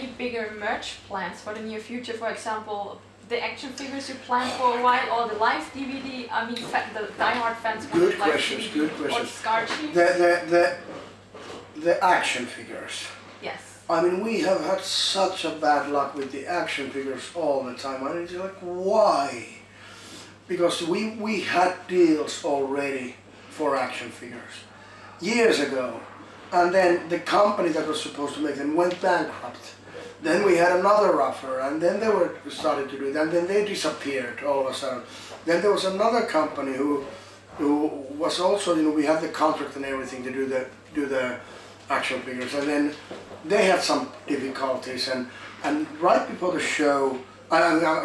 any bigger merch plans for the near future? For example, the action figures you planned for a while, or the live DVD? I mean, the diehard fans want Good live questions, DVD, good questions. or Scar Chiefs? The action figures. Yes. I mean, we have had such a bad luck with the action figures all the time. I mean, it's like, why? Because we had deals already for action figures years ago, and then the company that was supposed to make them went bankrupt. Then we had another rougher, and then they were started to do it, and then they disappeared all of a sudden. Then there was another company who was also, you know, we had the contract and everything to do the action figures, and then they had some difficulties, and right before the show,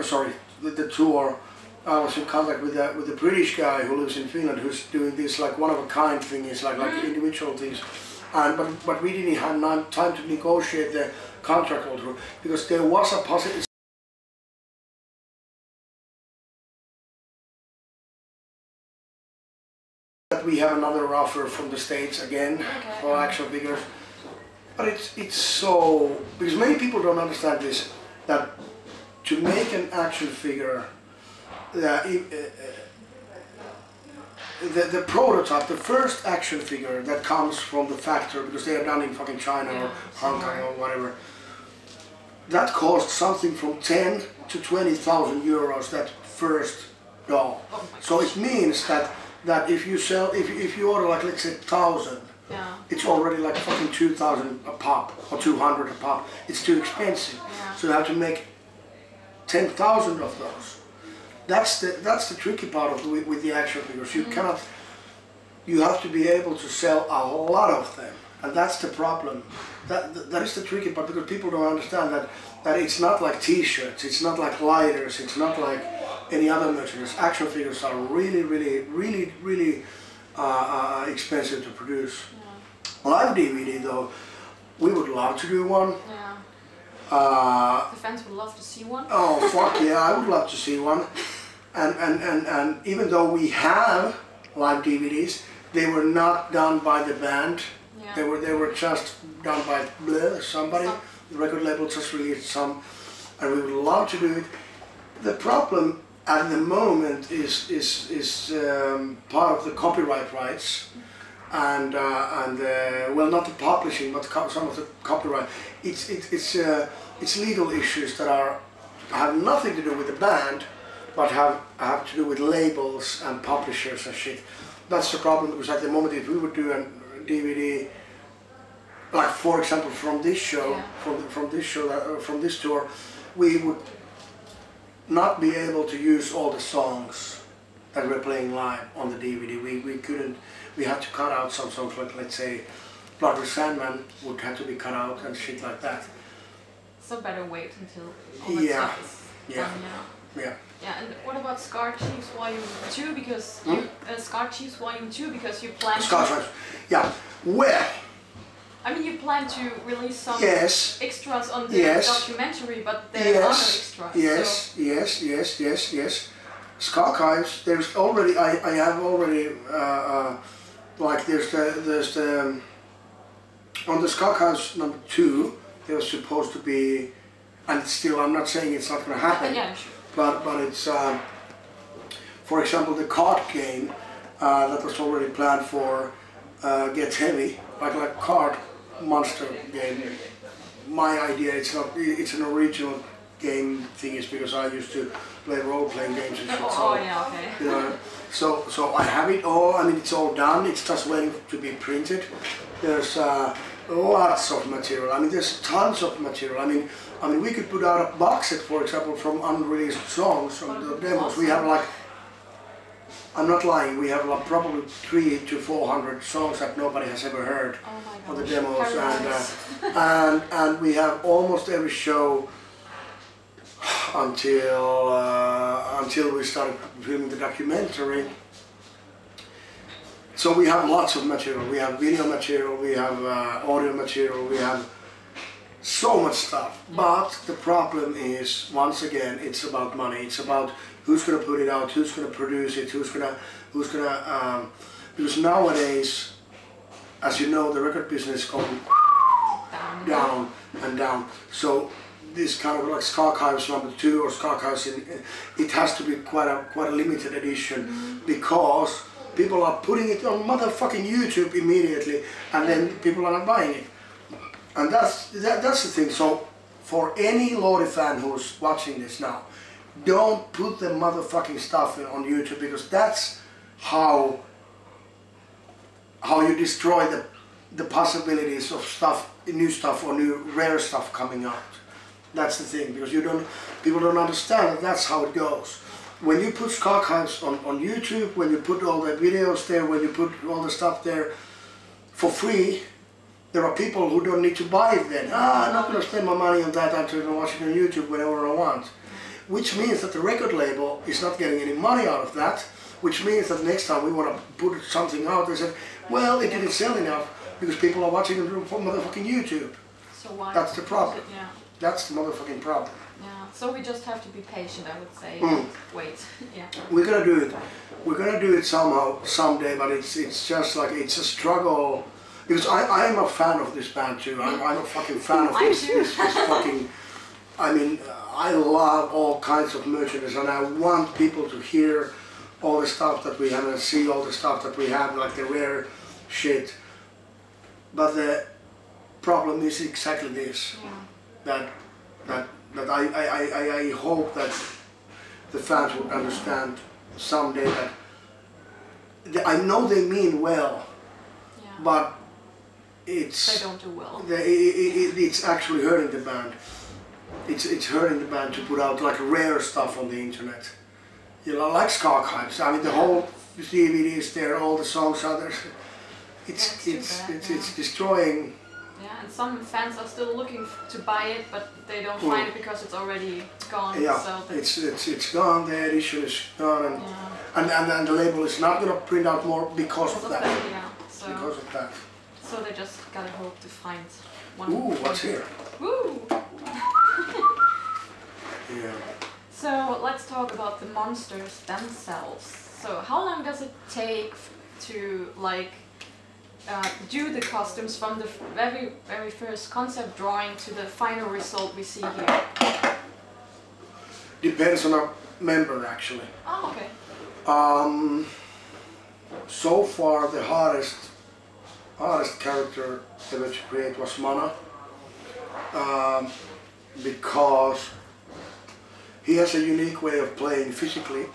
sorry, the tour, I was in contact with the British guy who lives in Finland, who's doing this like one-of-a-kind things, like individual things, and but we didn't have time to negotiate the contract all through, because there was a possibility that we have another offer from the States again for action figures. But it's so, because many people don't understand this, that to make an action figure, the prototype, the first action figure that comes from the factory, because they are done in fucking China or Hong Kong or whatever, that costs something from 10 to 20,000 euros, that first doll. Oh, so it means that if you sell, if you order like, let's say 1,000, it's already like fucking 2,000 a pop or 200 a pop. It's too expensive. So you have to make 10,000 of those. That's the tricky part of with the action figures. You cannot. You have to be able to sell a lot of them, and that's the problem. That is the tricky part, because people don't understand that it's not like T-shirts, it's not like lighters, it's not like any other merchandise. Action figures are really expensive to produce. Live DVD though, we would love to do one. The fans would love to see one. Oh fuck yeah, I would love to see one. And even though we have live DVDs, they were not done by the band. They were just done by somebody. The record label just released some, and we would love to do it. The problem at the moment is part of the copyright rights, and well, not the publishing, but some of the copyright. It's legal issues that have nothing to do with the band, but have to do with labels and publishers and shit. That's the problem, because at the moment, if we would do a DVD, like for example from this show, from this tour, we would not be able to use all the songs that we're playing live on the DVD. We couldn't. We had to cut out some songs, like let's say Blood with Sandman would have to be cut out and shit like that. So better wait until all that stuff is done now. Yeah, and what about Scar Chiefs Volume 2? Because Scar Chiefs Volume 2, because you plan well, I mean, you plan to release some extras on the documentary, but there are no extras. Yes. Scarchives. There's already. I have already. Like there's the on the Scarchives number 2. There was supposed to be, and still I'm not saying it's not going to happen. Yeah, sure. But it's for example the card game that was already planned for gets heavy, like card monster game. My idea, it's an original game thing, is because I used to play role-playing games and shit. You know, so I have it all. I mean, it's all done. It's just waiting to be printed. There's lots of material. I mean, there's tons of material. I mean, we could put out a box set, for example, from unreleased songs from the demos. We have like, I'm not lying, we have like probably 300 to 400 songs that nobody has ever heard on the demos, and we have almost every show until we started filming the documentary. So we have lots of material. We have video material, we have audio material, we have so much stuff. But the problem is, once again, it's about money. It's about who's going to put it out, who's going to produce it, who's gonna because nowadays, as you know, the record business is going down, and down. So this kind of like Scarchives #2 or Scarchives, it has to be quite a limited edition because people are putting it on motherfucking YouTube immediately, and then people are not buying it. And that's the thing. So for any Lordi fan who's watching this now, don't put the motherfucking stuff on YouTube, because that's how you destroy the possibilities of new stuff or new rare stuff coming out. That's the thing, because people don't understand that that's how it goes. When you put Scarchives on YouTube, when you put all the videos there, when you put all the stuff there for free, there are people who don't need to buy it then. I'm not going to spend my money on that, I'm just going to watch it on YouTube whenever I want. Which means that the record label is not getting any money out of that, which means that next time we want to put something out, they say, well, it didn't sell enough because people are watching it from motherfucking YouTube. So why? That's the problem. Yeah. That's the motherfucking problem. Yeah. So we just have to be patient, I would say. Wait. Yeah. We're gonna do it. We're gonna do it somehow, someday. But it's just like it's a struggle. Because I'm a fan of this band too. I'm a fucking fan of this fucking. I mean, I love all kinds of merchandise, and I want people to hear all the stuff that we have and see all the stuff that we have, like the rare shit. But the problem is exactly this. Yeah. That I hope that the fans would understand someday that I know they mean well, but they don't do well. It's actually hurting the band. It's hurting the band to put out like rare stuff on the internet. You know, like Scarchives. I mean, the whole DVD is there, all the songs are there. It's destroying. Yeah, and some fans are still looking to buy it, but they don't find it because it's already gone. Yeah, so it's gone. The edition is gone, and the label is not going to print out more because of that. Yeah, so because of that. So they just gotta hope to find one. Ooh, what's here? Woo! Yeah. So let's talk about the monsters themselves. So how long does it take to do the costumes from the very first concept drawing to the final result we see here? Depends on a member actually. Oh, okay. So far the hardest character ever to create was Mana, because he has a unique way of playing physically.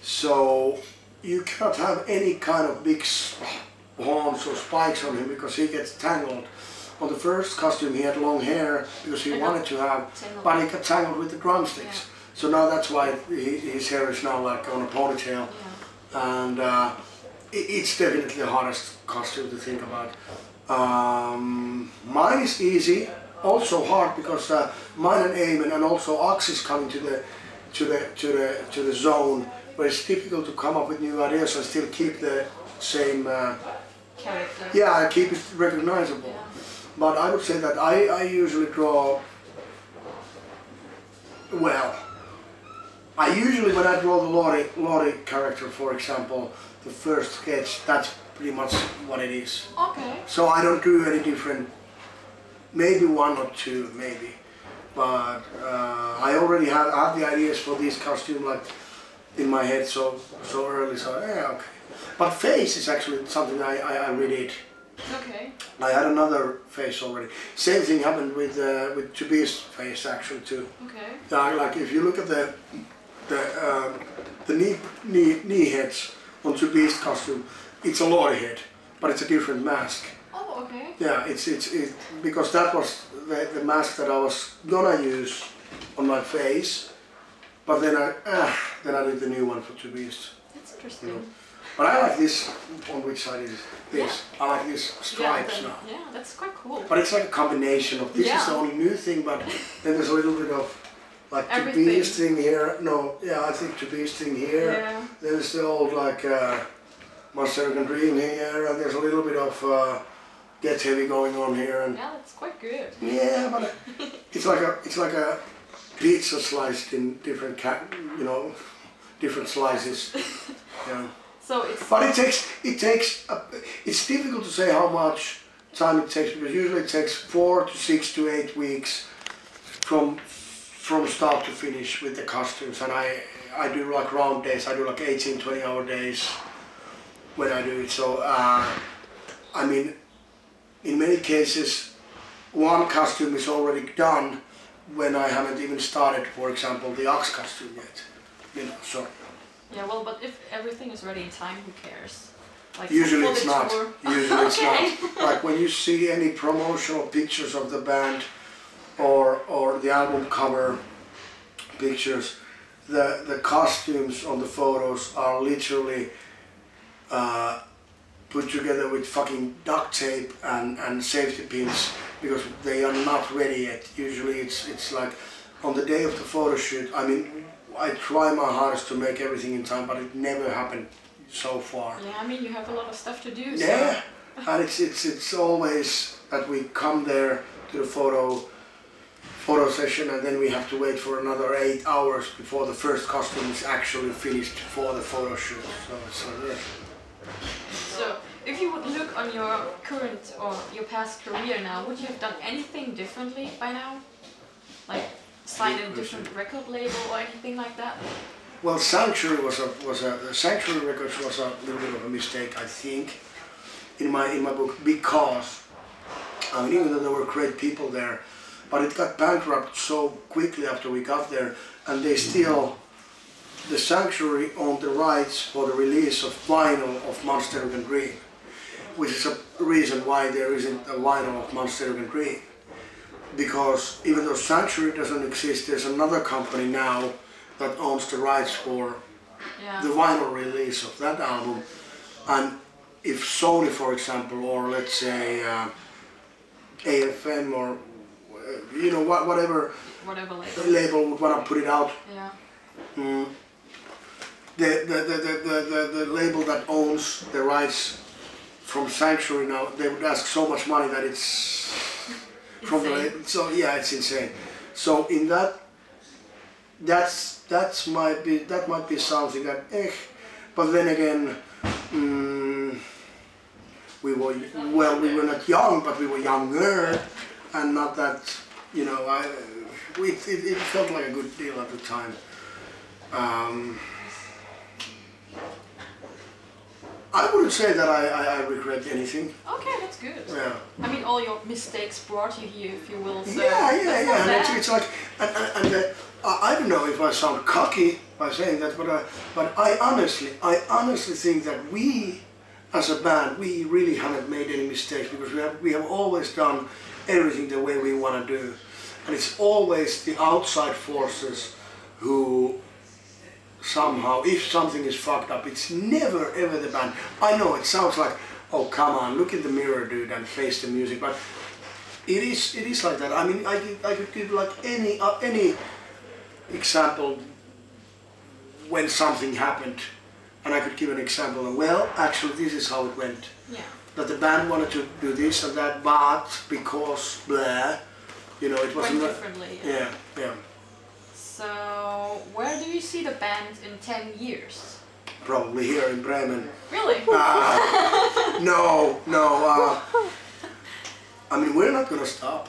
So you cannot have any kind of big horns or spikes on him because he gets tangled. On the first costume he had long hair because he wanted to have, but he got tangled with the drumsticks. Yeah. So now that's why his hair is now like on a ponytail. Yeah. And it's definitely the hardest costume to think about. Mine is easy, also hard because mine and Eamon and also Ox is coming to the zone where it's difficult to come up with new ideas and still keep the same character. Yeah, keep it recognizable. Yeah. But I would say that I usually draw, well, when I draw the Lordi character, for example, the first sketch, that's pretty much what it is. Okay. So I don't do any different, maybe one or two, maybe. But I already have the ideas for this costume like in my head so early, so yeah, okay. But face is actually something I redid. Okay. I had another face already. Same thing happened with Tobias' face actually too. Okay. Like if you look at the knee heads on Tobias' costume, it's a Lordi head, but it's a different mask. Oh, okay. Yeah, it's because that was the mask that I was gonna use on my face, but then I did the new one for Tobias. That's interesting. You know. But I like this, on which side is this? Yeah. I like these stripes now. Yeah, that's quite cool. But it's like a combination of, this is the only new thing, but then there's a little bit of like Tobias thing here. No, yeah, I think Tobias thing here. Yeah. There's the old like Monster Dream here, and there's a little bit of Get Heavy going on here. And yeah, that's quite good. Yeah, but it's like a pizza sliced in different different slices. Yeah. So it's. But it's difficult to say how much time it takes, because usually it takes 4 to 6 to 8 weeks from start to finish with the costumes, and I do like round days. I do like 18-20 hour days when I do it. So I mean, in many cases one costume is already done when I haven't even started, for example, the ox costume yet, you know. So yeah, well, but if everything is ready in time, who cares? Like, usually it's not. Usually it's okay. not. Like when you see any promotional pictures of the band or the album cover pictures, the costumes on the photos are literally put together with fucking duct tape and safety pins, because they are not ready yet. Usually it's like on the day of the photo shoot. I mean, I try my hardest to make everything in time, but it never happened so far. Yeah, I mean, you have a lot of stuff to do. Yeah, so. And it's always that we come there to the photo session, and then we have to wait for another 8 hours before the first costume is actually finished for the photo shoot. So it's like this. So, if you would look on your current or your past career now, would you have done anything differently by now? Like signed a different record label or anything like that? Well, Sanctuary the Sanctuary Records was a little bit of a mistake, I think, in my book, because I mean, even though there were great people there, but it got bankrupt so quickly after we got there, and they still, the Sanctuary owned the rights for the release of vinyl of Monster and Dream, which is a reason why there isn't a vinyl of Monster and Dream. Because even though Sanctuary doesn't exist, there's another company now that owns the rights for the vinyl release of that album. And if Sony, for example, or let's say AFM or you know, whatever label would want to put it out, the label that owns the rights from Sanctuary now, they would ask so much money that it's from the label. So yeah, it's insane. So in that might be something that but then again, we were not young, but we were younger, and not that, you know, it felt like a good deal at the time. I wouldn't say that I regret anything. Okay, that's good. Yeah. I mean, all your mistakes brought you here, if you will. So yeah. And it's like, I don't know if I sound cocky by saying that, but I honestly think that we, as a band, we really haven't made any mistakes, because we have always done everything the way we want to do, and it's always the outside forces who somehow, if something is fucked up, it's never ever the band. I know it sounds like, oh come on, look in the mirror, dude, and face the music, but it is like that. I mean, I could give like any example when something happened, and I could give an example of, well, actually this is how it went. Yeah. That the band wanted to do this and that, but because blah, you know, it wasn't differently. Yeah. So, where do you see the band in 10 years? Probably here in Bremen. Really? No. I mean, we're not gonna stop.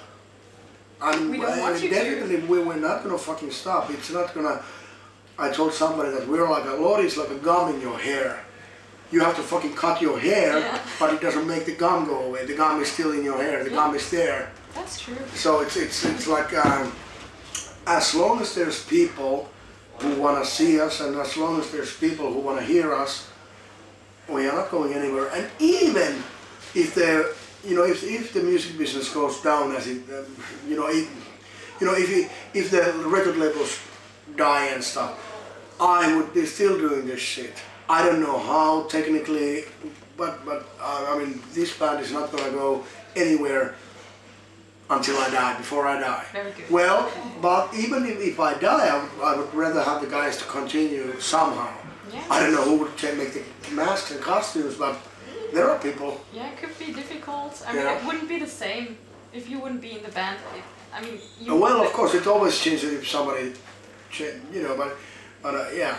I mean, we don't want you definitely to. We're not gonna fucking stop. It's not gonna. I told somebody that we're like Lordi is like a gum in your hair. You have to fucking cut your hair, but it doesn't make the gum go away. The gum is still in your hair. The gum is there. That's true. So it's like as long as there's people who want to see us, and as long as there's people who want to hear us, we are not going anywhere. And even if if the music business goes down, as it if the record labels die and stuff, I would be still doing this shit. I don't know how technically, but I mean, this band is not gonna go anywhere until I die, before I die. Very good. Well, but even if I die, I would rather have the guys to continue somehow. Yeah. I don't know who would make the masks and costumes, but there are people. Yeah, it could be difficult. I mean, it wouldn't be the same if you wouldn't be in the band. Well, of course, it always changes if somebody, but yeah.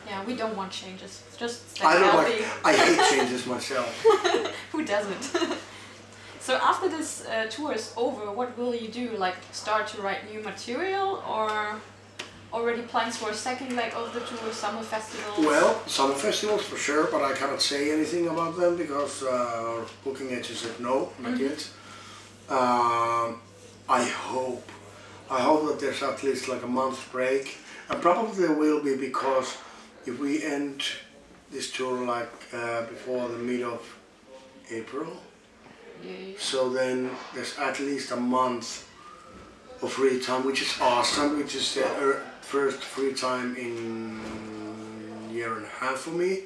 Yeah, we don't want changes. Just stay healthy. I hate changes myself. Who doesn't? So after this tour is over, what will you do? Like start to write new material, or already plans for a second leg of the tour, summer festivals? Well, summer festivals for sure, but I cannot say anything about them because booking agent said no, not yet. I hope that there's at least like a month's break, and probably there will be, because if we end this tour like before the mid of April, so then there's at least a month of free time, which is awesome, which is the first free time in a year and a half for me.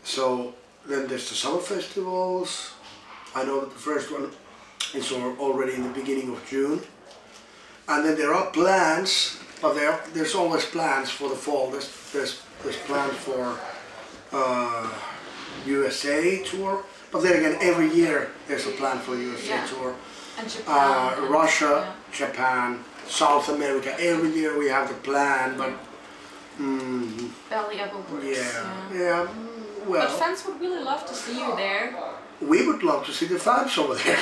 So then there's the summer festivals. I know that the first one is already in the beginning of June. And then there are plans, but there's always plans for the fall. There's plans for USA tour, but then again every year there's a plan for USA tour. And Japan. Russia, Japan, South America. Every year we have the plan, but barely ever works. Yeah. Well, but fans would really love to see you there. We would love to see the fans over there.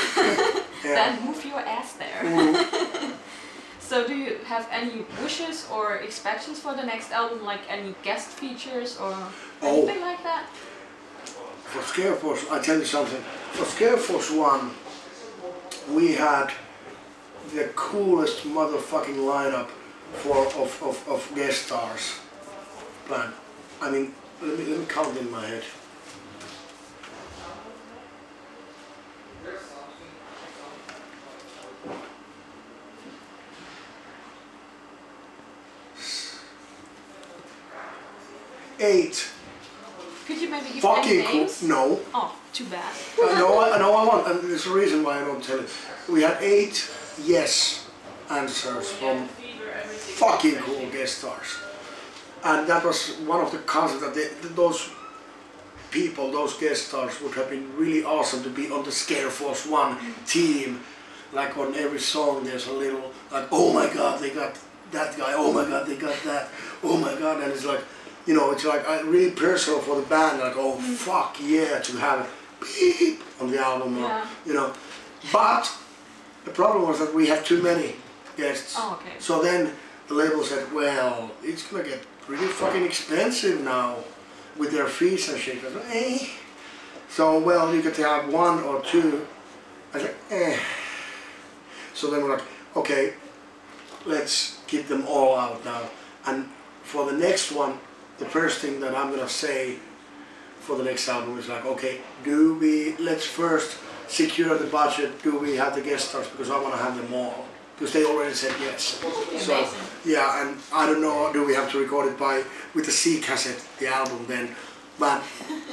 Then move your ass there. So do you have any wishes or expectations for the next album, like any guest features or anything like that? For Scareforce, I tell you something. For Scareforce 1, we had the coolest motherfucking lineup of guest stars. But I mean, let me count in my head. Eight. Could you maybe give fucking any names? Cool. No. Oh, too bad. No, I want, and there's a reason why I don't tell it. We had 8 yes answers from fucking cool guest stars, and that was one of the concepts that those people, those guest stars, would have been really awesome to be on the Scareforce 1 team. Like on every song, there's a little like, oh my god, they got that guy. Oh my god, they got that. Oh my god, and it's like, you know, it's like really personal for the band. Like, oh fuck yeah, to have beep on the album, or, you know. But the problem was that we had too many guests. Oh, okay. So then the label said, well, it's gonna get pretty fucking expensive now with their fees and shit. I was like, eh. So, well, you could have 1 or 2. I was like, eh. So then we're like, okay, let's keep them all out now. And for the next one, the first thing that I'm gonna say for the next album is like, okay, let's first secure the budget. Do we have the guest stars? Because I want to have them all. Because they already said yes. So amazing. yeah, and I don't know, do we have to record it with the C cassette, the album then? But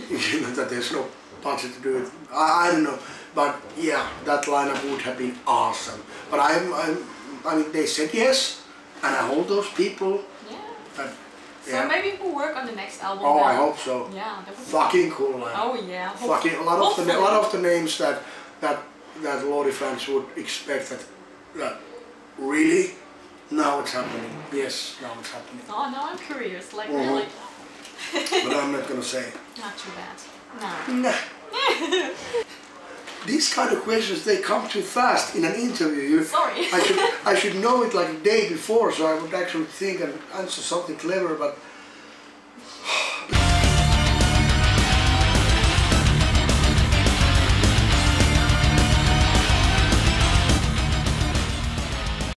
you know that there's no budget to do it. I don't know. But yeah, that lineup would have been awesome. But I mean, they said yes, and I hold those people. Yeah. So maybe we'll work on the next album. Oh, then. I hope so. Yeah, that would be fucking cool lineup. Oh yeah. Fucking a lot of the names that Lordi fans would expect that really now it's happening. Yes, now it's happening. Oh, now I'm curious. Like really. But I'm not gonna say. Not too bad. No. Nah. These kind of questions, they come too fast in an interview. Sorry. I should know it like a day before, so I would actually think and answer something clever, but